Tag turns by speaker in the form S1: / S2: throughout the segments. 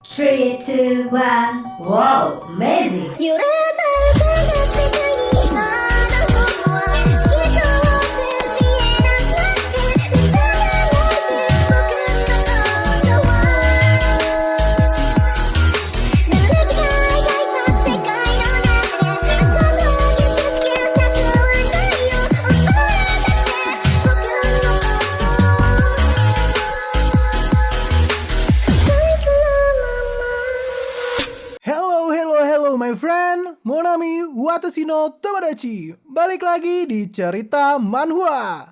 S1: Three, two, one. Wow, amazing!
S2: 揺れた世界にまだ僕は透き通って見えなくなって見つめないで僕の心はぬるく描いた世界の中であなたを傷つけたくはないよ溺れたって僕の心最後のまま
S3: Hello my friend, Monami Watashi no Tomodachi. Balik lagi di cerita manhwa.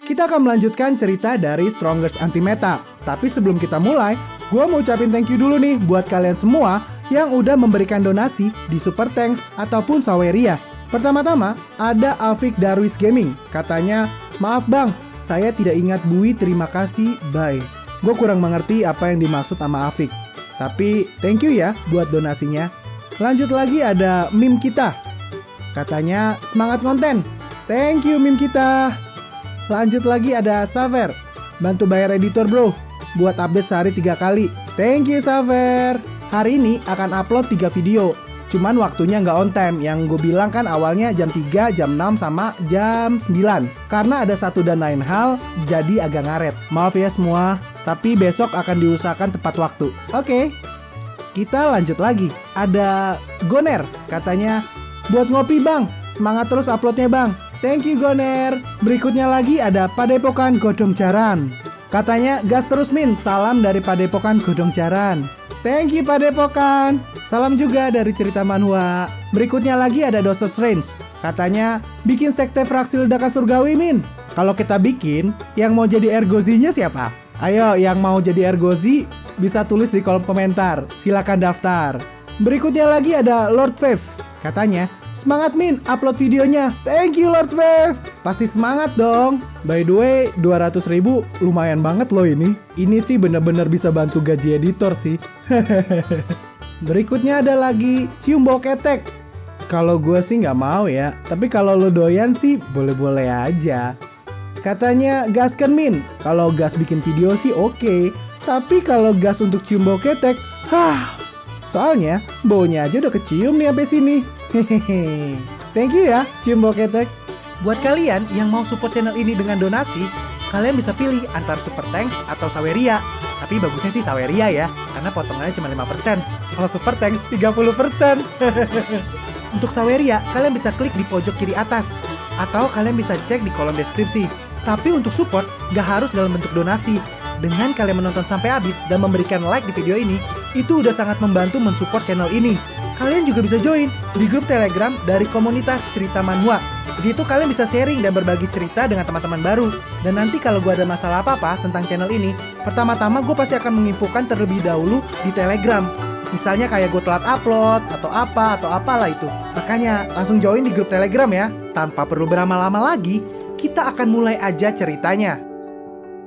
S3: Kita akan melanjutkan cerita dari Strongest Anti-Meta. Tapi sebelum kita mulai, gue mau ucapin thank you dulu nih buat kalian semua yang udah memberikan donasi di Super Thanks ataupun Saweria. Pertama-tama ada Afik Darwis Gaming. Katanya, maaf bang, saya tidak ingat Bui, terima kasih, bye. Gue kurang mengerti apa yang dimaksud sama Afik. Tapi thank you ya buat donasinya. Lanjut lagi ada meme kita. Katanya semangat konten. Thank you meme kita. Lanjut lagi ada Saver. Bantu bayar editor bro. Buat update sehari 3 kali. Thank you Saver. Hari ini akan upload 3 video. Cuman waktunya nggak on time. Yang gue bilang kan awalnya jam 3, jam 6, sama jam 9. Karena ada satu dan lain hal, jadi agak ngaret. Maaf ya semua. Tapi besok akan diusahakan tepat waktu. Oke. Kita lanjut lagi. Ada Goner. Katanya, buat ngopi bang. Semangat terus uploadnya bang. Thank you Goner. Berikutnya lagi ada Padepokan Godong Jaran. Katanya, gas terus Min. Salam dari Padepokan Godong Jaran. Thank you Padepokan. Salam juga dari cerita manhwa. Berikutnya lagi ada Doctor Strange. Katanya, bikin sekte fraksi ledakan surgawi Min. Kalau kita bikin, yang mau jadi Ergozinya siapa? Ayo, yang mau jadi Ergozi bisa tulis di kolom komentar. Silakan daftar. Berikutnya lagi ada Lord Vev. Katanya, semangat Min, upload videonya. Thank you Lord Vev. Pasti semangat dong. By the way, 200.000 lumayan banget loh ini. Ini sih bener-bener bisa bantu gaji editor sih. Berikutnya ada lagi Cium Bau Ketek. Kalau gue sih nggak mau ya. Tapi kalau lo doyan sih boleh-boleh aja. Katanya gaskan Min. Kalau gas bikin video sih oke. Tapi kalau gas untuk cium bau ketek, soalnya baunya aja udah kecium nih sampai sini. Hehehe. Thank you ya cium bau ketek. Buat kalian yang mau support channel ini dengan donasi, kalian bisa pilih antara Super Thanks atau Saweria. Tapi bagusnya sih Saweria ya, karena potongannya cuma 5%. Kalau Super Thanks 30%. Untuk Saweria, kalian bisa klik di pojok kiri atas. Atau kalian bisa cek di kolom deskripsi. Tapi untuk support, gak harus dalam bentuk donasi. Dengan kalian menonton sampai habis dan memberikan like di video ini, itu udah sangat membantu mensupport channel ini. Kalian juga bisa join di grup Telegram dari komunitas cerita manhwa. Di situ kalian bisa sharing dan berbagi cerita dengan teman-teman baru. Dan nanti kalau gue ada masalah apa-apa tentang channel ini, pertama-tama gue pasti akan menginfokan terlebih dahulu di Telegram. Misalnya kayak gue telat upload, atau apalah itu. Makanya langsung join di grup Telegram ya. Tanpa perlu berlama-lama lagi, kita akan mulai aja ceritanya.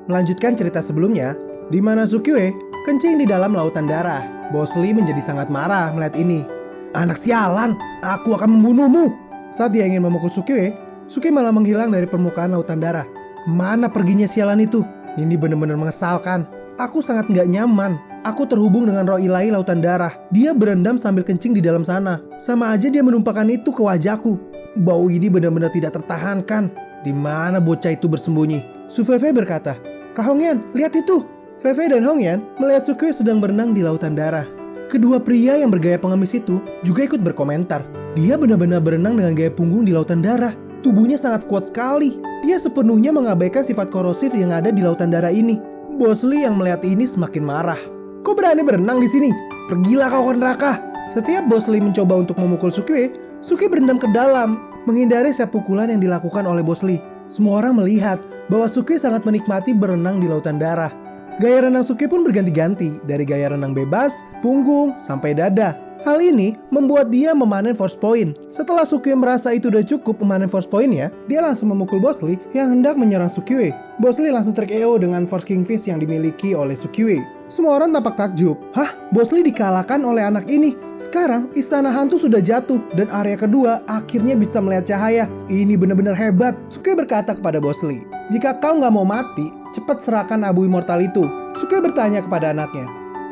S3: Melanjutkan cerita sebelumnya, di mana Sukiwe kencing di dalam lautan darah. Bos Lee menjadi sangat marah melihat ini. Anak sialan, aku akan membunuhmu. Saat dia ingin memukul Sukiwe, Suki malah menghilang dari permukaan lautan darah. Mana perginya sialan itu? Ini benar-benar mengesalkan. Aku sangat nggak nyaman. Aku terhubung dengan roh ilahi lautan darah. Dia berendam sambil kencing di dalam sana. Sama aja dia menumpahkan itu ke wajahku. Bau ini benar-benar tidak tertahankan. Di mana bocah itu bersembunyi? Su Fei berkata, Kak Hongyan, lihat itu. Fei dan Hongyan melihat Sukiwe sedang berenang di lautan darah. Kedua pria yang bergaya pengemis itu juga ikut berkomentar. Dia benar-benar berenang dengan gaya punggung di lautan darah. Tubuhnya sangat kuat sekali. Dia sepenuhnya mengabaikan sifat korosif yang ada di lautan darah ini. Bos Lee yang melihat ini semakin marah. Kau berani berenang di sini? Pergilah kau ke neraka. Setiap Bos Lee mencoba untuk memukul Sukiwe, Sukiwe berendam ke dalam, menghindari setiap pukulan yang dilakukan oleh Bos Lee. Semua orang melihat bahwa Sukiwe sangat menikmati berenang di lautan darah. Gaya renang Sukiwe pun berganti-ganti, dari gaya renang bebas, punggung, sampai dada. Hal ini membuat dia memanen force point. Setelah Sukiwe merasa itu udah cukup memanen force point-nya, dia langsung memukul Bos Lee yang hendak menyerang Sukiwe. Bos Lee langsung ter-KO dengan force kingfish yang dimiliki oleh Sukiwe. Semua orang tampak takjub. Hah? Bos Lee dikalahkan oleh anak ini. Sekarang istana hantu sudah jatuh dan area kedua akhirnya bisa melihat cahaya. Ini benar-benar hebat. Sukiwe berkata kepada Bos Lee, jika kau nggak mau mati, cepat serahkan abu immortal itu. Sukiwe bertanya kepada anaknya,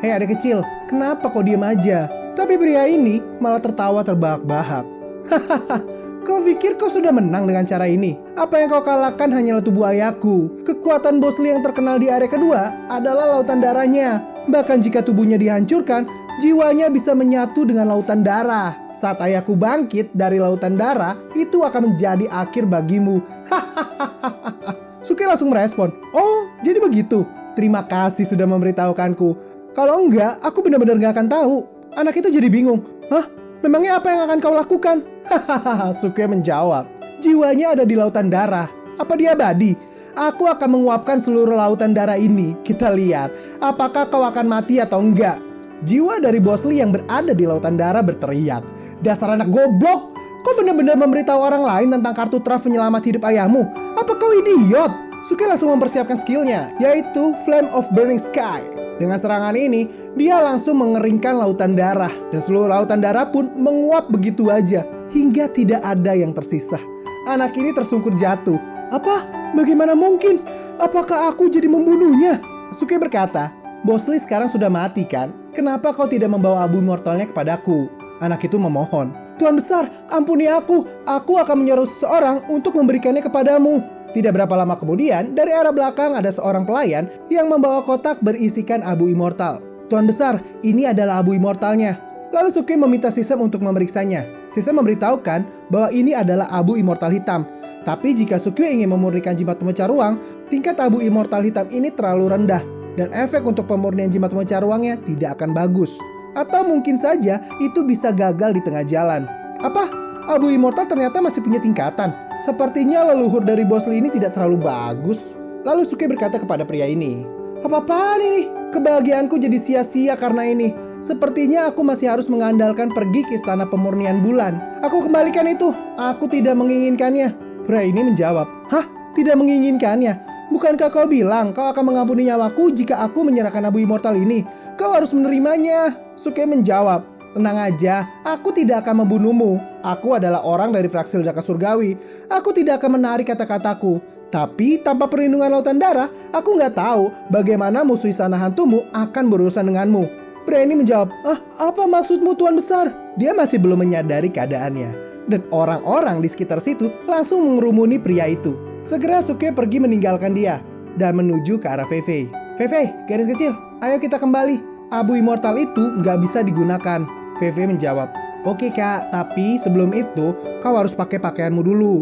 S3: Hei adik kecil, kenapa kau diam aja? Tapi pria ini malah tertawa terbahak-bahak. Hahaha, kau pikir kau sudah menang dengan cara ini? Apa yang kau kalahkan hanyalah tubuh ayahku. Kekuatan Bosley yang terkenal di area kedua adalah lautan darahnya. Bahkan jika tubuhnya dihancurkan, jiwanya bisa menyatu dengan lautan darah. Saat ayahku bangkit dari lautan darah, itu akan menjadi akhir bagimu. Hahaha. Suki langsung merespon, oh jadi begitu? Terima kasih sudah memberitahukanku. Kalau enggak, aku benar-benar gak akan tahu. Anak itu jadi bingung. Hah? Memangnya apa yang akan kau lakukan? Hahaha, Suki menjawab. Jiwanya ada di lautan darah. Apa dia abadi? Aku akan menguapkan seluruh lautan darah ini. Kita lihat, apakah kau akan mati atau enggak? Jiwa dari Bosley yang berada di lautan darah berteriak. Dasar anak goblok! Kau benar-benar memberitahu orang lain tentang kartu traf penyelamat hidup ayahmu? Apa kau idiot? Suki langsung mempersiapkan skillnya, yaitu Flame of Burning Sky. Dengan serangan ini, dia langsung mengeringkan lautan darah. Dan seluruh lautan darah pun menguap begitu aja, hingga tidak ada yang tersisa. Anak ini tersungkur jatuh. Apa? Bagaimana mungkin? Apakah aku jadi membunuhnya? Suki berkata, Bosley sekarang sudah mati kan? Kenapa kau tidak membawa abu immortalnya kepadaku? Anak itu memohon. Tuan besar, ampuni aku. Aku akan menyuruh seseorang untuk memberikannya kepadamu. Tidak berapa lama kemudian, dari arah belakang ada seorang pelayan yang membawa kotak berisikan abu immortal. Tuan besar, ini adalah abu immortalnya. Lalu Suki meminta Sisem untuk memeriksanya. Sisem memberitahukan bahwa ini adalah abu immortal hitam. Tapi jika Suki ingin memurnikan jimat pemecah ruang, tingkat abu immortal hitam ini terlalu rendah. Dan efek untuk pemurnian jimat pemecah ruangnya tidak akan bagus. Atau mungkin saja itu bisa gagal di tengah jalan. Apa? Abu immortal ternyata masih punya tingkatan. Sepertinya leluhur dari Bosley ini tidak terlalu bagus. Lalu Suki berkata kepada pria ini, apa-apaan ini? Kebahagiaanku jadi sia-sia karena ini. Sepertinya aku masih harus mengandalkan pergi ke istana pemurnian bulan. Aku kembalikan itu. Aku tidak menginginkannya. Pria ini menjawab, hah? Tidak menginginkannya? Bukankah kau bilang kau akan mengampuni nyawaku jika aku menyerahkan abu immortal ini? Kau harus menerimanya. Suki menjawab, tenang aja, aku tidak akan membunuhmu. Aku adalah orang dari fraksi Ledaka Surgawi. Aku tidak akan menarik kata-kataku. Tapi tanpa perlindungan lautan darah, aku nggak tahu bagaimana musuh istana hantumu akan berurusan denganmu. Pria ini menjawab, apa maksudmu Tuan Besar? Dia masih belum menyadari keadaannya. Dan orang-orang di sekitar situ langsung mengerumuni pria itu. Segera Suki pergi meninggalkan dia dan menuju ke arah Fei-Fei. Fei-Fei, garis kecil, ayo kita kembali. Abu immortal itu nggak bisa digunakan. Fei-Fei menjawab, oke kak, tapi sebelum itu kau harus pakai pakaianmu dulu.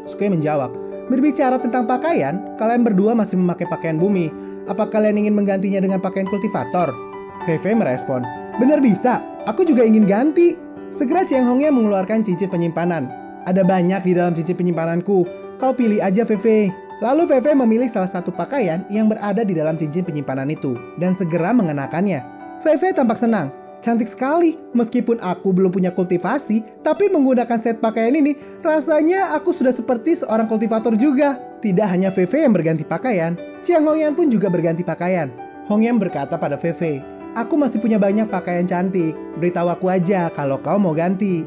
S3: Suki menjawab, berbicara tentang pakaian, kalian berdua masih memakai pakaian bumi. Apa kalian ingin menggantinya dengan pakaian kultivator? Fei-Fei merespon, benar bisa, aku juga ingin ganti. Segera Chiang Hongya mengeluarkan cincin penyimpanan. Ada banyak di dalam cincin penyimpananku, kau pilih aja Fei-Fei. Lalu Fei-Fei memilih salah satu pakaian yang berada di dalam cincin penyimpanan itu dan segera mengenakannya. Fei-Fei tampak senang. Cantik sekali, meskipun aku belum punya kultivasi, tapi menggunakan set pakaian ini, rasanya aku sudah seperti seorang kultivator juga. Tidak hanya Fei-Fei yang berganti pakaian, Chiang Hongyan pun juga berganti pakaian. Hongyan berkata pada Fei-Fei, aku masih punya banyak pakaian cantik, beritahu aku aja kalau kau mau ganti.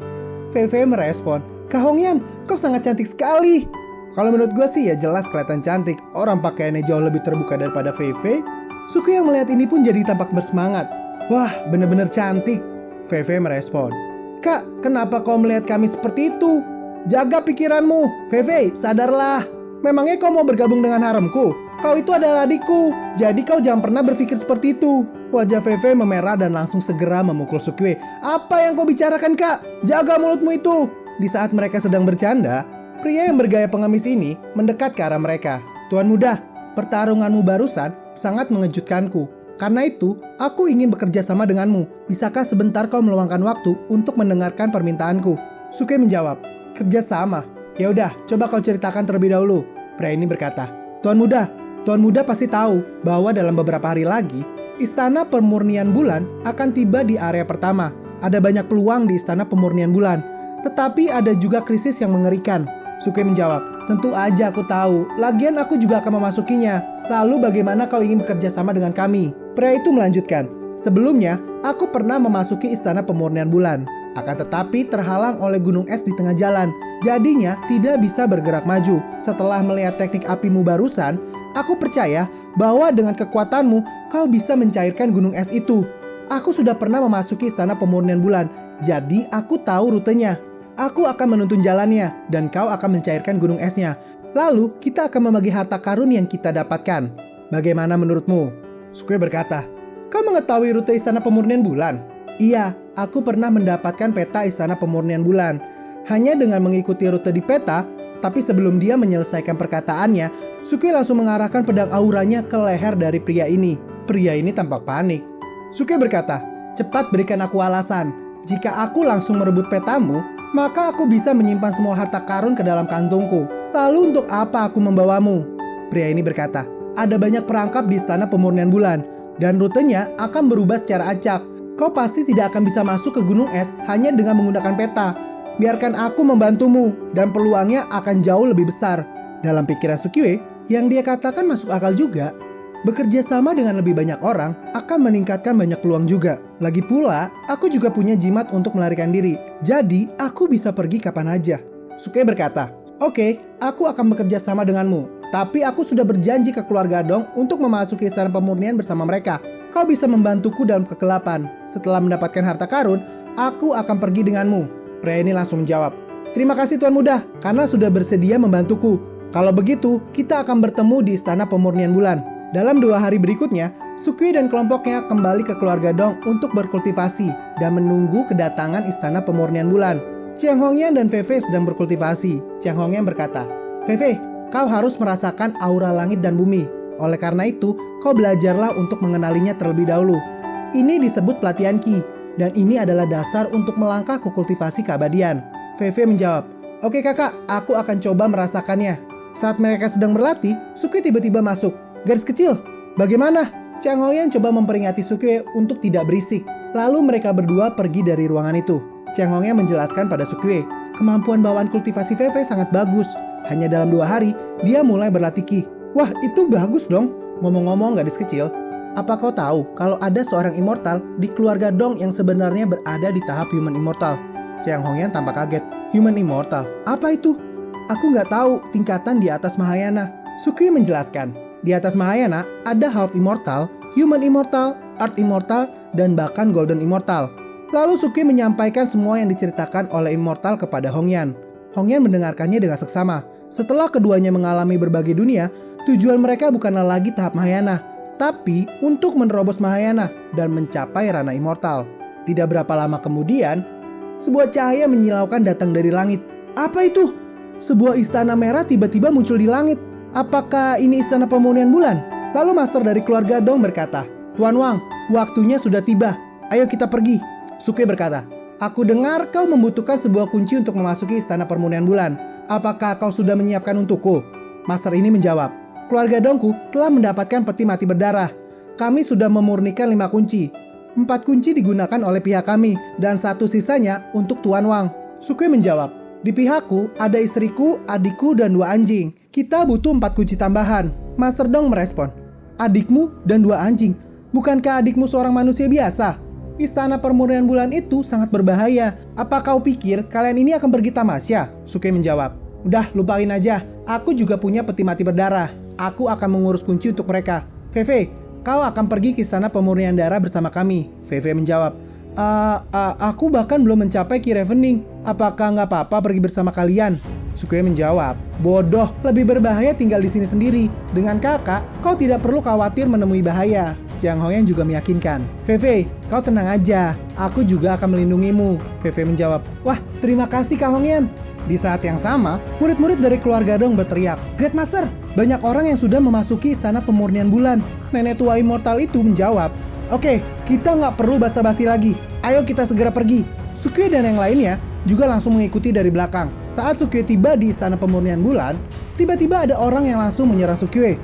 S3: Fei-Fei merespon, Kak Hongyan, kau sangat cantik sekali. Kalau menurut gue sih ya jelas kelihatan cantik, orang pakaiannya jauh lebih terbuka daripada Fei-Fei. Suki yang melihat ini pun jadi tampak bersemangat. Wah, benar-benar cantik. Fei-Fei merespon, Kak, kenapa kau melihat kami seperti itu? Jaga pikiranmu. Fei-Fei, sadarlah. Memangnya kau mau bergabung dengan haremku? Kau itu adalah adikku, jadi kau jangan pernah berpikir seperti itu. Wajah Fei-Fei memerah dan langsung segera memukul Suki. Apa yang kau bicarakan, Kak? Jaga mulutmu itu. Di saat mereka sedang bercanda, pria yang bergaya pengemis ini mendekat ke arah mereka. Tuan muda, pertarunganmu barusan sangat mengejutkanku. Karena itu, aku ingin bekerja sama denganmu. Bisakah sebentar kau meluangkan waktu untuk mendengarkan permintaanku? Suki menjawab, kerja sama. Ya udah, coba kau ceritakan terlebih dahulu. Pria ini berkata, Tuan muda pasti tahu bahwa dalam beberapa hari lagi, Istana Pemurnian Bulan akan tiba di area pertama. Ada banyak peluang di Istana Pemurnian Bulan. Tetapi ada juga krisis yang mengerikan. Suki menjawab, tentu aja aku tahu. Lagian aku juga akan memasukinya. Lalu bagaimana kau ingin bekerja sama dengan kami? Pria itu melanjutkan, sebelumnya aku pernah memasuki Istana Pemurnian Bulan. Akan tetapi terhalang oleh gunung es di tengah jalan. Jadinya tidak bisa bergerak maju. Setelah melihat teknik apimu barusan, aku percaya bahwa dengan kekuatanmu kau bisa mencairkan gunung es itu. Aku sudah pernah memasuki istana pemurnian bulan, jadi aku tahu rutenya. Aku akan menuntun jalannya, dan kau akan mencairkan gunung esnya. Lalu, kita akan membagi harta karun yang kita dapatkan. Bagaimana menurutmu? Sukue berkata, kau mengetahui rute istana pemurnian bulan? Iya, aku pernah mendapatkan peta istana pemurnian bulan. Hanya dengan mengikuti rute di peta, tapi sebelum dia menyelesaikan perkataannya, Sukue langsung mengarahkan pedang auranya ke leher dari pria ini. Pria ini tampak panik. Sukue berkata, cepat berikan aku alasan. Jika aku langsung merebut petamu, maka aku bisa menyimpan semua harta karun ke dalam kantongku. Lalu untuk apa aku membawamu? Pria ini berkata, ada banyak perangkap di istana pemurnian bulan, dan rutenya akan berubah secara acak. Kau pasti tidak akan bisa masuk ke gunung es hanya dengan menggunakan peta. Biarkan aku membantumu, dan peluangnya akan jauh lebih besar. Dalam pikiran Sukue, yang dia katakan masuk akal juga. Bekerja sama dengan lebih banyak orang akan meningkatkan banyak peluang juga. Lagi pula, aku juga punya jimat untuk melarikan diri. Jadi, aku bisa pergi kapan aja. Sukue berkata, oke, aku akan bekerja sama denganmu. Tapi aku sudah berjanji ke keluarga Dong untuk memasuki istana pemurnian bersama mereka. Kau bisa membantuku dalam kegelapan. Setelah mendapatkan harta karun, aku akan pergi denganmu. Pria ini langsung menjawab, terima kasih Tuan Muda, karena sudah bersedia membantuku. Kalau begitu, kita akan bertemu di istana pemurnian bulan. Dalam 2 hari berikutnya, Sukue dan kelompoknya kembali ke keluarga Dong untuk berkultivasi dan menunggu kedatangan istana pemurnian bulan. Chiang Hongyan dan Fei Fei sedang berkultivasi. Chiang Hongyan berkata, Fei Fei, kau harus merasakan aura langit dan bumi. Oleh karena itu, kau belajarlah untuk mengenalinya terlebih dahulu. Ini disebut pelatihan Qi, dan ini adalah dasar untuk melangkah ke kultivasi keabadian. Fei Fei menjawab, oke kakak, aku akan coba merasakannya. Saat mereka sedang berlatih, Sukue tiba-tiba masuk. Garis kecil, bagaimana? Chiang Hongyan coba memperingati Sukue untuk tidak berisik. Lalu mereka berdua pergi dari ruangan itu. Chiang Hongyan menjelaskan pada Sukue, kemampuan bawaan kultivasi Fei Fei sangat bagus. Hanya dalam 2 hari, dia mulai berlatih Qi. Wah, itu bagus dong. Ngomong-ngomong gadis kecil, apa kau tahu kalau ada seorang immortal di keluarga Dong yang sebenarnya berada di tahap human immortal? Chiang Hongyan tampak kaget. Human immortal? Apa itu? Aku nggak tahu tingkatan di atas Mahayana. Sukue menjelaskan. Di atas Mahayana ada half immortal, human immortal, earth immortal, dan bahkan golden immortal. Lalu Sukue menyampaikan semua yang diceritakan oleh immortal kepada Hongyan. Hongyan mendengarkannya dengan seksama. Setelah keduanya mengalami berbagai dunia, tujuan mereka bukanlah lagi tahap Mahayana, tapi untuk menerobos Mahayana dan mencapai ranah immortal. Tidak berapa lama kemudian, sebuah cahaya menyilaukan datang dari langit. Apa itu? Sebuah istana merah tiba-tiba muncul di langit. Apakah ini istana pemurnian bulan? Lalu master dari keluarga Dong berkata, Tuan Wang, waktunya sudah tiba. Ayo kita pergi. Sukue berkata, aku dengar kau membutuhkan sebuah kunci untuk memasuki istana pemurnian bulan. Apakah kau sudah menyiapkan untukku? Master ini menjawab, keluarga Dongku telah mendapatkan peti mati berdarah. Kami sudah memurnikan 5 kunci. 4 kunci digunakan oleh pihak kami dan 1 sisanya untuk Tuan Wang. Sukue menjawab, di pihakku ada istriku, adikku, dan 2 anjing. Kita butuh 4 kunci tambahan. Master Dong merespon, adikmu dan 2 anjing. Bukankah adikmu seorang manusia biasa? Istana pemurnian bulan itu sangat berbahaya. Apa kau pikir kalian ini akan pergi tamasya? Sukue menjawab, udah lupain aja. Aku juga punya peti mati berdarah. Aku akan mengurus kunci untuk mereka. Fei Fei, kau akan pergi ke istana pemurnian darah bersama kami. Fei Fei menjawab, aku bahkan belum mencapai Qi Ravening. Apakah nggak apa-apa pergi bersama kalian? Sukue menjawab, bodoh, lebih berbahaya tinggal di sini sendiri. Dengan kakak, kau tidak perlu khawatir menemui bahaya. Chiang Hongyan juga meyakinkan, Fei Fei, kau tenang aja, aku juga akan melindungimu. Fei Fei menjawab, wah terima kasih Kak Hongyan. Di saat yang sama, murid-murid dari keluarga Dong berteriak, Great Master, banyak orang yang sudah memasuki istana pemurnian bulan. Nenek tua immortal itu menjawab, oke, kita nggak perlu basa-basi lagi, ayo kita segera pergi. Sukue dan yang lainnya juga langsung mengikuti dari belakang. Saat Sukue tiba di istana pemurnian bulan, tiba-tiba ada orang yang langsung menyerang Sukue.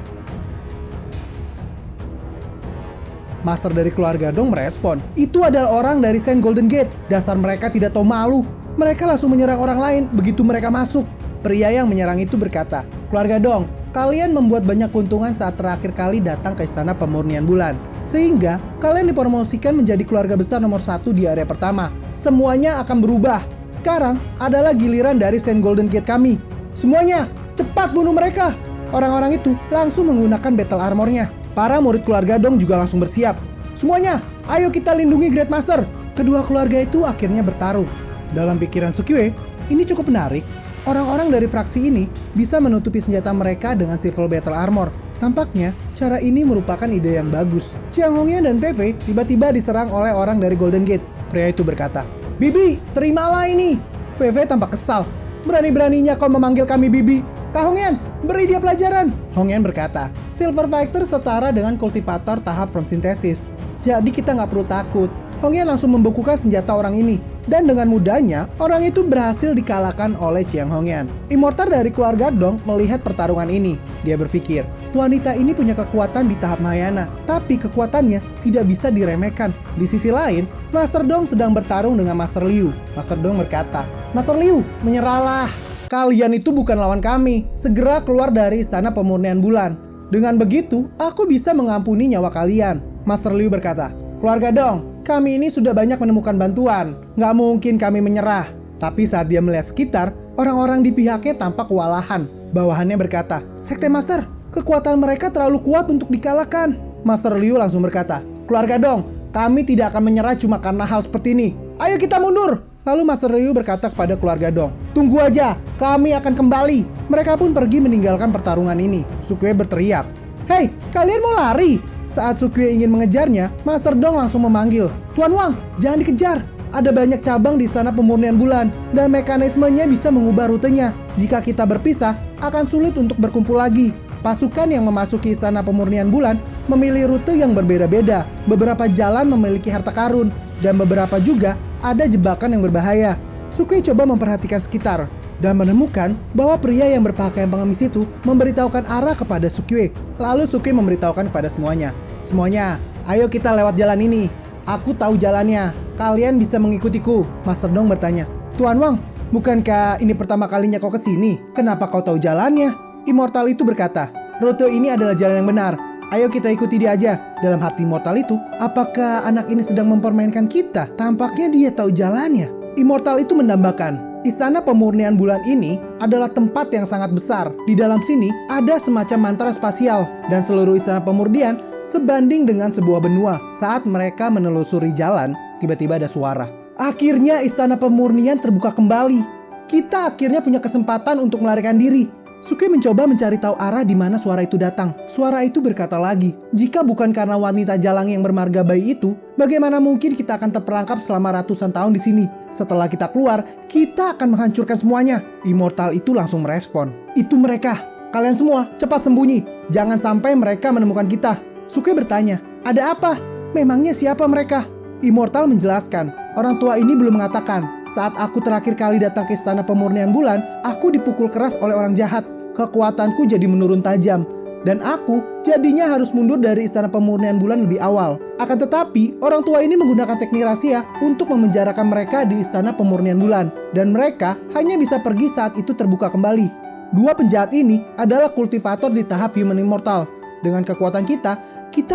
S3: Master dari keluarga Dong merespon, itu adalah orang dari Saint Golden Gate. Dasar mereka tidak tahu malu. Mereka langsung menyerang orang lain begitu mereka masuk. Pria yang menyerang itu berkata, keluarga Dong, kalian membuat banyak keuntungan saat terakhir kali datang ke istana pemurnian bulan. Sehingga kalian dipromosikan menjadi keluarga besar nomor 1 di area pertama. Semuanya akan berubah. Sekarang adalah giliran dari Saint Golden Gate kami. Semuanya, cepat bunuh mereka. Orang-orang itu langsung menggunakan battle armornya. Para murid keluarga Dong juga langsung bersiap. Semuanya, Ayo kita lindungi Great Master. Kedua keluarga itu akhirnya bertarung. Dalam pikiran Sukyue, ini cukup menarik. Orang-orang dari fraksi ini bisa menutupi senjata mereka dengan Civil Battle Armor. Tampaknya, cara ini merupakan ide yang bagus. Chiang Hongyan dan Fei tiba-tiba diserang oleh orang dari Golden Gate. Pria itu berkata, "Bibi, terimalah ini." Fei tampak kesal. "Berani-beraninya kau memanggil kami Bibi. Kak Hongyan, beri dia pelajaran." Hongyan berkata, "Silver Fighter setara dengan kultivator tahap from synthesis. Jadi kita nggak perlu takut." Hongyan langsung membekukan senjata orang ini. Dan dengan mudahnya, orang itu berhasil dikalahkan oleh Chiang Hongyan. Immortal dari keluarga Dong melihat pertarungan ini. Dia berpikir, wanita ini punya kekuatan di tahap Mahayana, tapi kekuatannya tidak bisa diremehkan. Di sisi lain, Master Dong sedang bertarung dengan Master Liu. Master Dong berkata, "Master Liu, menyerahlah. Kalian itu bukan lawan kami. Segera keluar dari istana pemurnian bulan. Dengan begitu, aku bisa mengampuni nyawa kalian." Master Liu berkata, "Keluarga Dong, kami ini sudah banyak menemukan bantuan. Nggak mungkin kami menyerah." Tapi saat dia melihat sekitar, orang-orang di pihaknya tampak kewalahan. Bawahannya berkata, "Sekte Master, kekuatan mereka terlalu kuat untuk dikalahkan." Master Liu langsung berkata, "Keluarga Dong, kami tidak akan menyerah cuma karena hal seperti ini. Ayo kita mundur." Lalu Master Liu berkata kepada keluarga Dong, "Tunggu aja, kami akan kembali." Mereka pun pergi meninggalkan pertarungan ini. Sukyue berteriak, "Hei, kalian mau lari?" Saat Sukyue ingin mengejarnya, Master Dong langsung memanggil, "Tuan Wang, jangan dikejar. Ada banyak cabang di sana pemurnian bulan, dan mekanismenya bisa mengubah rutenya. Jika kita berpisah, akan sulit untuk berkumpul lagi." Pasukan yang memasuki istana pemurnian bulan memilih rute yang berbeda-beda. Beberapa jalan memiliki harta karun, dan beberapa juga ada jebakan yang berbahaya. Sukyue coba memperhatikan sekitar dan menemukan bahwa pria yang berpakaian pengemis itu memberitahukan arah kepada Sukyue. Lalu Sukyue memberitahukan kepada semuanya, "Semuanya, ayo kita lewat jalan ini. Aku tahu jalannya. Kalian bisa mengikutiku." Master Dong bertanya, "Tuan Wang, bukankah ini pertama kalinya kau kesini? Kenapa kau tahu jalannya?" Immortal itu berkata, "Rute ini adalah jalan yang benar. Ayo kita ikuti dia aja." Dalam hati Immortal itu, apakah anak ini sedang mempermainkan kita? Tampaknya dia tahu jalannya. Immortal itu menambahkan, istana pemurnian bulan ini adalah tempat yang sangat besar. Di dalam sini ada semacam mantra spasial, dan seluruh istana pemurnian sebanding dengan sebuah benua. Saat mereka menelusuri jalan, tiba-tiba ada suara. Akhirnya istana pemurnian terbuka kembali. Kita akhirnya punya kesempatan untuk melarikan diri. Sukyue mencoba mencari tahu arah di mana suara itu datang. Suara itu berkata lagi, "Jika bukan karena wanita jalang yang bermarga bayi itu, bagaimana mungkin kita akan terperangkap selama ratusan tahun di sini? Setelah kita keluar, kita akan menghancurkan semuanya." Immortal itu langsung merespon, "Itu mereka. Kalian semua cepat sembunyi. Jangan sampai mereka menemukan kita." Sukyue bertanya, "Ada apa? Memangnya siapa mereka?" Immortal menjelaskan, "Orang tua ini belum mengatakan. Saat aku terakhir kali datang ke istana pemurnian bulan, aku dipukul keras oleh orang jahat. Kekuatanku jadi menurun tajam, dan aku jadinya harus mundur dari istana pemurnian bulan lebih awal. Akan tetapi, orang tua ini menggunakan teknik rahasia untuk memenjarakan mereka di istana pemurnian bulan, dan mereka hanya bisa pergi saat itu terbuka kembali. Dua penjahat ini adalah kultivator di tahap Human Immortal. Dengan kekuatan kita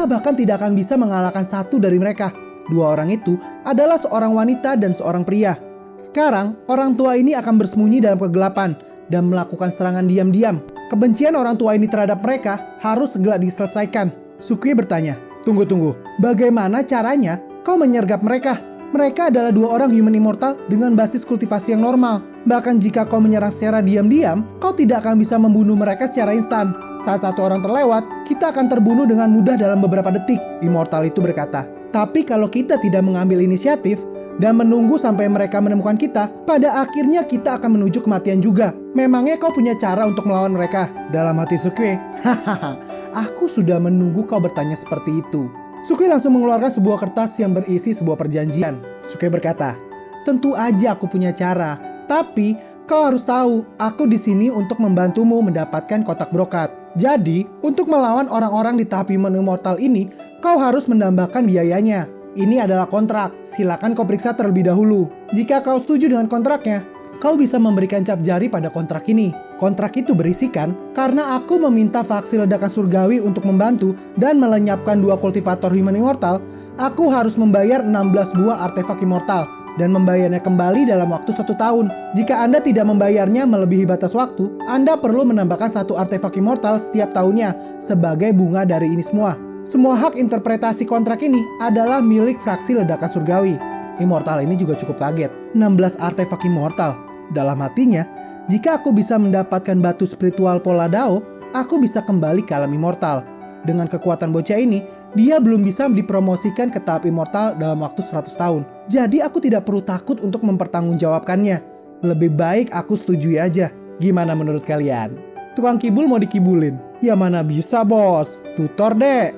S3: bahkan tidak akan bisa mengalahkan satu dari mereka. Dua orang itu adalah seorang wanita dan seorang pria. Sekarang, orang tua ini akan bersembunyi dalam kegelapan dan melakukan serangan diam-diam. Kebencian orang tua ini terhadap mereka harus segera diselesaikan." Sukyue bertanya, Tunggu. Bagaimana caranya kau menyergap mereka? Mereka adalah dua orang Human Immortal dengan basis kultivasi yang normal. Bahkan jika kau menyerang secara diam-diam, kau tidak akan bisa membunuh mereka secara instan. Saat satu orang terlewat, kita akan terbunuh dengan mudah dalam beberapa detik." Immortal itu berkata, "Tapi kalau kita tidak mengambil inisiatif dan menunggu sampai mereka menemukan kita, pada akhirnya kita akan menuju kematian juga. Memangnya kau punya cara untuk melawan mereka?" Dalam hati Sukyue, "Hahaha, aku sudah menunggu kau bertanya seperti itu." Sukyue langsung mengeluarkan sebuah kertas yang berisi sebuah perjanjian. Sukyue berkata, "Tentu aja aku punya cara, tapi kau harus tahu, aku di sini untuk membantumu mendapatkan kotak brokat. Jadi, untuk melawan orang-orang di tahap Human Immortal ini, kau harus menambahkan biayanya. Ini adalah kontrak, silakan kau periksa terlebih dahulu. Jika kau setuju dengan kontraknya, kau bisa memberikan cap jari pada kontrak ini. Kontrak itu berisikan, karena aku meminta faksi ledakan surgawi untuk membantu dan melenyapkan dua kultivator Human Immortal, aku harus membayar 16 buah artefak immortal dan membayarnya kembali dalam waktu 1 tahun. Jika Anda tidak membayarnya melebihi batas waktu, Anda perlu menambahkan 1 artefak immortal setiap tahunnya sebagai bunga dari ini semua. Semua hak interpretasi kontrak ini adalah milik fraksi ledakan surgawi. Immortal ini juga cukup kaget. 16 artefak immortal. Dalam hatinya, jika aku bisa mendapatkan batu spiritual Pola Dao, aku bisa kembali ke alam immortal. Dengan kekuatan bocah ini, dia belum bisa dipromosikan ke tahap immortal dalam waktu 100 tahun. Jadi aku tidak perlu takut untuk mempertanggungjawabkannya. Lebih baik aku setujui aja. Gimana menurut kalian? Tukang kibul mau dikibulin? Ya mana bisa bos, tutor deh.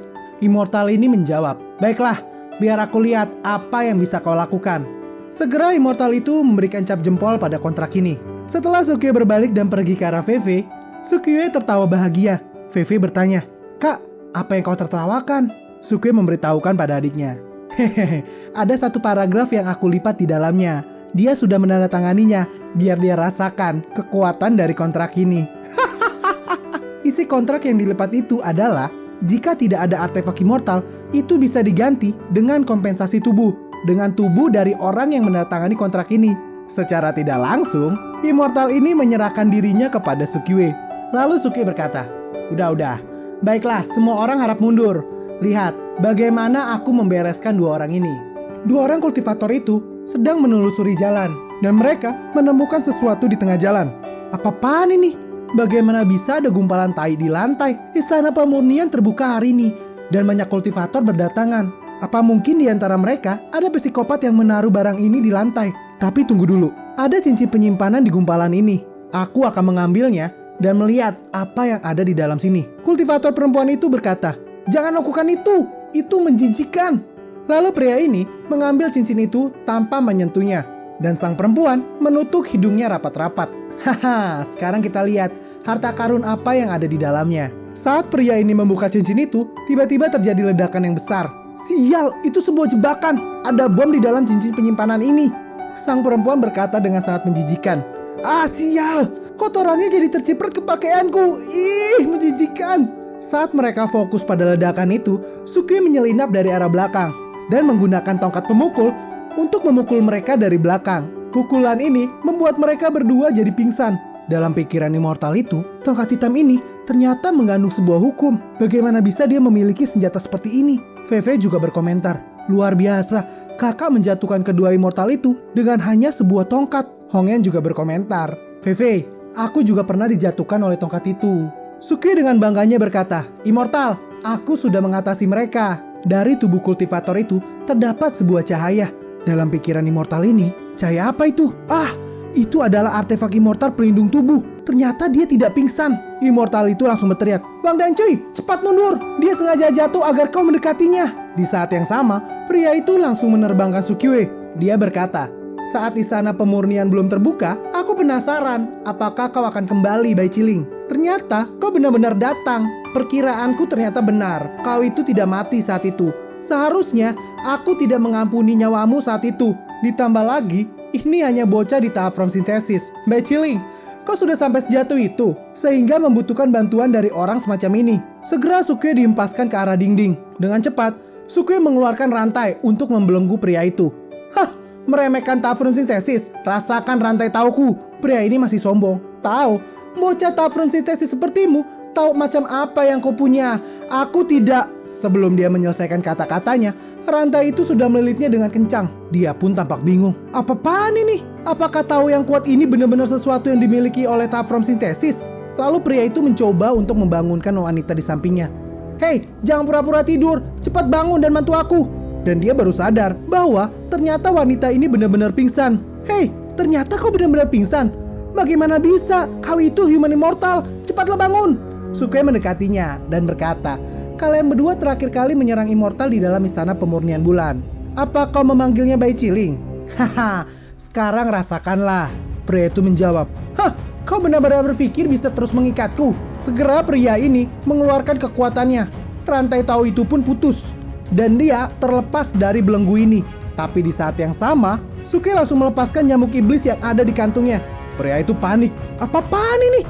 S3: Immortal ini menjawab, baiklah, biar aku lihat apa yang bisa kau lakukan. Segera Immortal itu memberikan cap jempol pada kontrak ini. Setelah Sukue berbalik dan pergi ke arah Fei, Sukue tertawa bahagia. Fei bertanya, "Kak, apa yang kau tertawakan?" Sukue memberitahukan pada adiknya. "Hehehe, ada satu paragraf yang aku lipat di dalamnya. Dia sudah menandatanganinya, biar dia rasakan kekuatan dari kontrak ini." Isi kontrak yang dilipat itu adalah, jika tidak ada artefak immortal, itu bisa diganti dengan kompensasi tubuh. Dengan tubuh dari orang yang menandatangani kontrak ini. Secara tidak langsung, Immortal ini menyerahkan dirinya kepada Sukue. Lalu Sukue berkata, Udah, baiklah, semua orang harap mundur. Lihat, bagaimana aku membereskan dua orang ini." Dua orang kultivator itu sedang menelusuri jalan, dan mereka menemukan sesuatu di tengah jalan. Apa-apaan ini? Bagaimana bisa ada gumpalan tai di lantai? Istana pemurnian terbuka hari ini, dan banyak kultivator berdatangan. Apa mungkin di antara mereka ada psikopat yang menaruh barang ini di lantai? Tapi tunggu dulu, ada cincin penyimpanan di gumpalan ini. Aku akan mengambilnya dan melihat apa yang ada di dalam sini. Kultivator perempuan itu berkata, "Jangan lakukan itu menjijikkan." Lalu pria ini mengambil cincin itu tanpa menyentuhnya. Dan sang perempuan menutup hidungnya rapat-rapat. Haha, sekarang kita lihat harta karun apa yang ada di dalamnya. Saat pria ini membuka cincin itu, tiba-tiba terjadi ledakan yang besar. Sial, itu sebuah jebakan. Ada bom di dalam cincin penyimpanan ini. Sang perempuan berkata dengan sangat menjijikan. Ah, sial, kotorannya jadi terciprat ke pakaianku. Ih, menjijikan. Saat mereka fokus pada ledakan itu, Sukue menyelinap dari arah belakang dan menggunakan tongkat pemukul untuk memukul mereka dari belakang. Pukulan ini membuat mereka berdua jadi pingsan. Dalam pikiran Immortal itu, tongkat hitam ini ternyata mengandung sebuah hukum. Bagaimana bisa dia memiliki senjata seperti ini? Fei juga berkomentar, luar biasa, kakak menjatuhkan kedua Immortal itu dengan hanya sebuah tongkat. Hongyan juga berkomentar, Fei, aku juga pernah dijatuhkan oleh tongkat itu. Sukue dengan bangganya berkata, Immortal, aku sudah mengatasi mereka. Dari tubuh kultivator itu terdapat sebuah cahaya. Dalam pikiran Immortal ini, cahaya apa itu? Ah, itu adalah artefak Immortal pelindung tubuh. Ternyata dia tidak pingsan. Immortal itu langsung berteriak, Bang Dancuy, cepat mundur. Dia sengaja jatuh agar kau mendekatinya. Di saat yang sama, pria itu langsung menerbangkan Sukue. Dia berkata, saat istana pemurnian belum terbuka, aku penasaran apakah kau akan kembali, Bai Ciling. Ternyata kau benar-benar datang. Perkiraanku ternyata benar. Kau itu tidak mati saat itu. Seharusnya aku tidak mengampuni nyawamu saat itu. Ditambah lagi, ini hanya bocah di tahap from sintesis. Bai Ciling, kau sudah sampai sejatuh itu, sehingga membutuhkan bantuan dari orang semacam ini. Segera Sukue dihempaskan ke arah dinding. Dengan cepat, Sukue mengeluarkan rantai untuk membelenggu pria itu. Hah, meremehkan tahap from sintesis. Rasakan rantai tauku. Pria ini masih sombong. Tahu, bocah tahap from sintesis sepertimu, tahu macam apa yang kau punya. Aku tidak. Sebelum dia menyelesaikan kata-katanya, rantai itu sudah melilitnya dengan kencang. Dia pun tampak bingung. Apa-apaan ini? Apakah tahu yang kuat ini benar-benar sesuatu yang dimiliki oleh tahap from sintesis? Lalu pria itu mencoba untuk membangunkan wanita di sampingnya. Hei, jangan pura-pura tidur. Cepat bangun dan bantu aku. Dan dia baru sadar bahwa ternyata wanita ini benar-benar pingsan. Hei, ternyata kau benar-benar pingsan. Bagaimana bisa? Kau itu human immortal. Cepatlah bangun. Sukue mendekatinya dan berkata, kalian berdua terakhir kali menyerang Immortal di dalam istana pemurnian bulan. Apa kau memanggilnya Bai Ciling? Haha, sekarang rasakanlah. Pria itu menjawab, hah, kau benar-benar berpikir bisa terus mengikatku? Segera pria ini mengeluarkan kekuatannya. Rantai tahu itu pun putus. Dan dia terlepas dari belenggu ini. Tapi di saat yang sama, Sukue langsung melepaskan nyamuk iblis yang ada di kantungnya. Pria itu panik. Apa-apaan ini?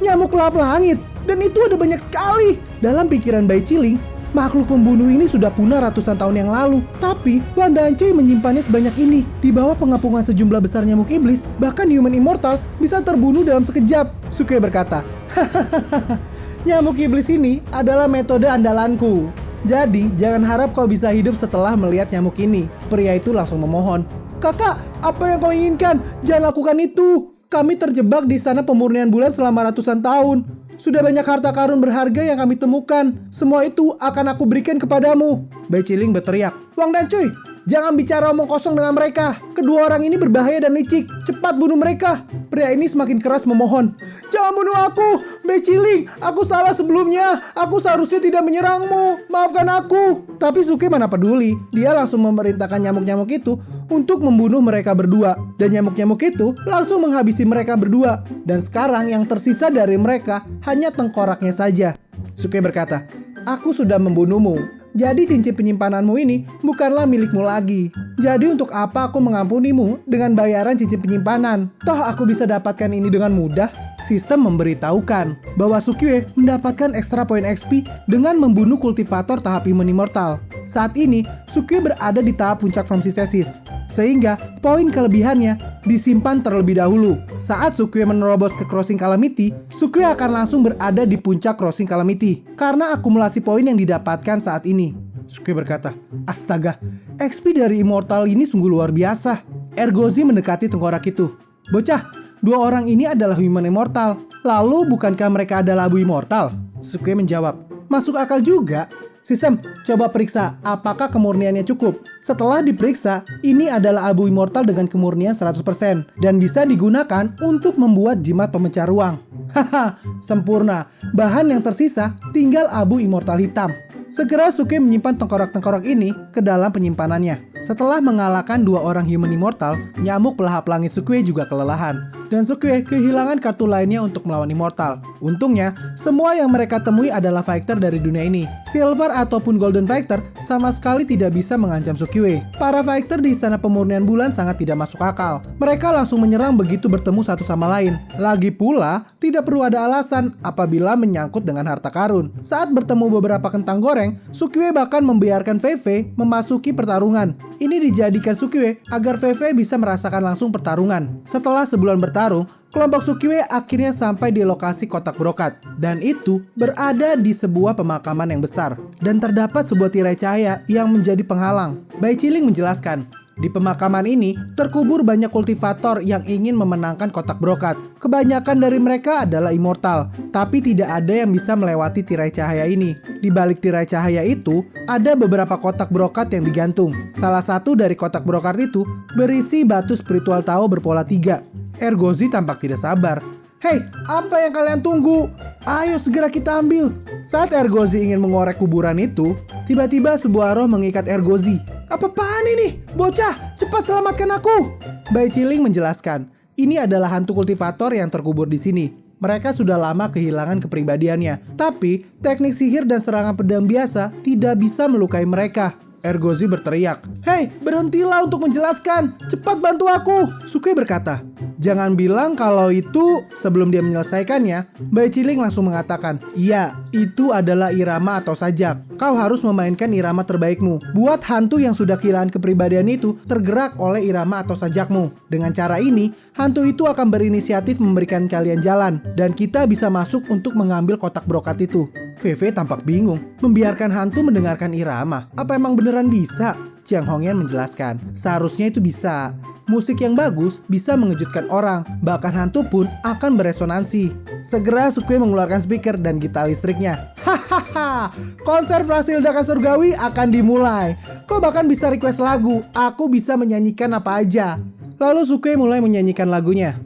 S3: Nyamuk lap langit. Dan itu ada banyak sekali. Dalam pikiran Bai Ciling, makhluk pembunuh ini sudah punah ratusan tahun yang lalu. Tapi Wan Dancui menyimpannya sebanyak ini. Di bawah pengapungan sejumlah besar nyamuk iblis, bahkan human immortal bisa terbunuh dalam sekejap. Sukue berkata, hahaha, nyamuk iblis ini adalah metode andalanku. Jadi, jangan harap kau bisa hidup setelah melihat nyamuk ini. Pria itu langsung memohon. Kakak, apa yang kau inginkan? Jangan lakukan itu. Kami terjebak di sana pemurnian bulan selama ratusan tahun. Sudah banyak harta karun berharga yang kami temukan. Semua itu akan aku berikan kepadamu. Bai Qiling berteriak. Wang Dan cuy, jangan bicara omong kosong dengan mereka. Kedua orang ini berbahaya dan licik. Cepat bunuh mereka. Pria ini semakin keras memohon. Jangan bunuh aku, Bai Qiling. Aku salah sebelumnya. Aku seharusnya tidak menyerangmu. Maafkan aku. Tapi Suke mana peduli. Dia langsung memerintahkan nyamuk-nyamuk itu untuk membunuh mereka berdua. Dan nyamuk-nyamuk itu langsung menghabisi mereka berdua. Dan sekarang yang tersisa dari mereka hanya tengkoraknya saja. Suke berkata, aku sudah membunuhmu. Jadi cincin penyimpananmu ini bukanlah milikmu lagi. Jadi untuk apa aku mengampunimu dengan bayaran cincin penyimpanan? Toh aku bisa dapatkan ini dengan mudah. Sistem memberitahukan bahwa Sukiwe mendapatkan ekstra poin XP dengan membunuh kultivator tahap Human Immortal. Saat ini, Sukiwe berada di tahap puncak From Synthesis. Sehingga poin kelebihannya disimpan terlebih dahulu. Saat Sukiwe menerobos ke Crossing Calamity, Sukiwe akan langsung berada di puncak Crossing Calamity karena akumulasi poin yang didapatkan saat ini. Sukiwe berkata, astaga, XP dari Immortal ini sungguh luar biasa. Ergozi mendekati tengkorak itu. Bocah, dua orang ini adalah Human Immortal. Lalu bukankah mereka adalah Abu Immortal? Sukiwe menjawab, masuk akal juga. Sistem, coba periksa apakah kemurniannya cukup. Setelah diperiksa, ini adalah Abu Immortal dengan kemurnian 100% dan bisa digunakan untuk membuat jimat pemecah ruang. Haha, sempurna. Bahan yang tersisa tinggal Abu Immortal hitam. Segera Suke menyimpan tengkorak-tengkorak ini ke dalam penyimpanannya. Setelah mengalahkan dua orang Human Immortal, nyamuk pelahap langit Sukiwe juga kelelahan. Dan Sukiwe kehilangan kartu lainnya untuk melawan Immortal. Untungnya, semua yang mereka temui adalah fighter dari dunia ini. Silver ataupun Golden Fighter sama sekali tidak bisa mengancam Sukiwe. Para fighter di Istana Pemurnian Bulan sangat tidak masuk akal. Mereka langsung menyerang begitu bertemu satu sama lain. Lagi pula, tidak perlu ada alasan apabila menyangkut dengan harta karun. Saat bertemu beberapa kentang goreng, Sukiwe bahkan membiarkan Fei memasuki pertarungan. Ini dijadikan Sukiwe agar Fei bisa merasakan langsung pertarungan. Setelah sebulan bertarung, kelompok Sukiwe akhirnya sampai di lokasi kotak brokat. Dan itu berada di sebuah pemakaman yang besar. Dan terdapat sebuah tirai cahaya yang menjadi penghalang. Bai Qiling menjelaskan, di pemakaman ini terkubur banyak kultivator yang ingin memenangkan kotak brokat. Kebanyakan dari mereka adalah immortal, tapi tidak ada yang bisa melewati tirai cahaya ini. Di balik tirai cahaya itu, ada beberapa kotak brokat yang digantung. Salah satu dari kotak brokat itu berisi batu spiritual Tao berpola 3. Ergozi tampak tidak sabar. Hei, apa yang kalian tunggu? Ayo segera kita ambil. Saat Ergozi ingin mengorek kuburan itu, tiba-tiba sebuah roh mengikat Ergozi. Apa-apaan ini? Bocah, cepat selamatkan aku. Bai Qiling menjelaskan, ini adalah hantu kultivator yang terkubur di sini. Mereka sudah lama kehilangan kepribadiannya. Tapi, teknik sihir dan serangan pedang biasa tidak bisa melukai mereka. Ergozi berteriak, hei, berhentilah untuk menjelaskan. Cepat bantu aku. Suke berkata, jangan bilang kalau itu. Sebelum dia menyelesaikannya, Bai Qiling langsung mengatakan, iya, itu adalah irama atau sajak. Kau harus memainkan irama terbaikmu. Buat hantu yang sudah kehilangan kepribadian itu tergerak oleh irama atau sajakmu. Dengan cara ini, hantu itu akan berinisiatif memberikan kalian jalan. Dan kita bisa masuk untuk mengambil kotak brokat itu. Fei tampak bingung. Membiarkan hantu mendengarkan irama. Apa emang beneran bisa? Chiang Hongyan menjelaskan, seharusnya itu bisa. Musik yang bagus bisa mengejutkan orang, bahkan hantu pun akan beresonansi. Segera Sukiwe mengeluarkan speaker dan gitar listriknya. Hahaha, konser Frasil Daka Surgawi akan dimulai. Kau bahkan bisa request lagu, aku bisa menyanyikan apa aja. Lalu Sukiwe mulai menyanyikan lagunya.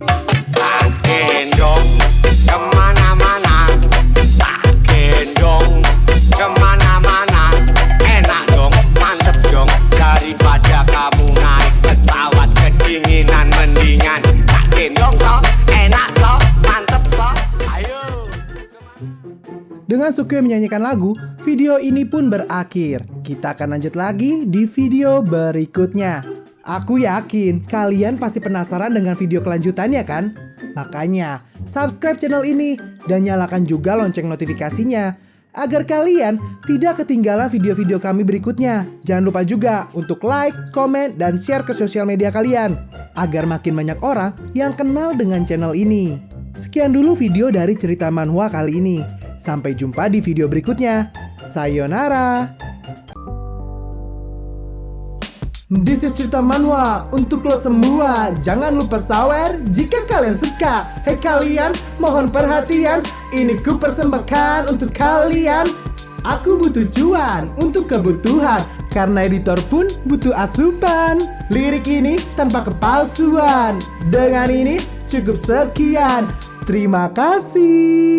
S4: Tak gendong kemana-mana, tak gendong kemana-mana. Enak dong, mantep dong, daripada kamu naik pesawat kedinginan mendingan tak gendong toh, enak toh, mantep toh, ayo.
S3: Dengan Sukiwe menyanyikan lagu, video ini pun berakhir. Kita akan lanjut lagi di video berikutnya. Aku yakin kalian pasti penasaran dengan video kelanjutannya kan? Makanya subscribe channel ini dan nyalakan juga lonceng notifikasinya agar kalian tidak ketinggalan video-video kami berikutnya. Jangan lupa juga untuk like, komen, dan share ke sosial media kalian agar makin banyak orang yang kenal dengan channel ini. Sekian dulu video dari cerita manhwa kali ini. Sampai jumpa di video berikutnya. Sayonara. This is cerita manual untuk lo semua. Jangan lupa sawer jika kalian suka. Hei kalian, mohon perhatian. Ini ku persembahkan untuk kalian. Aku butuh cuan untuk kebutuhan, karena editor pun butuh asupan. Lirik ini tanpa kepalsuan. Dengan ini cukup sekian. Terima kasih.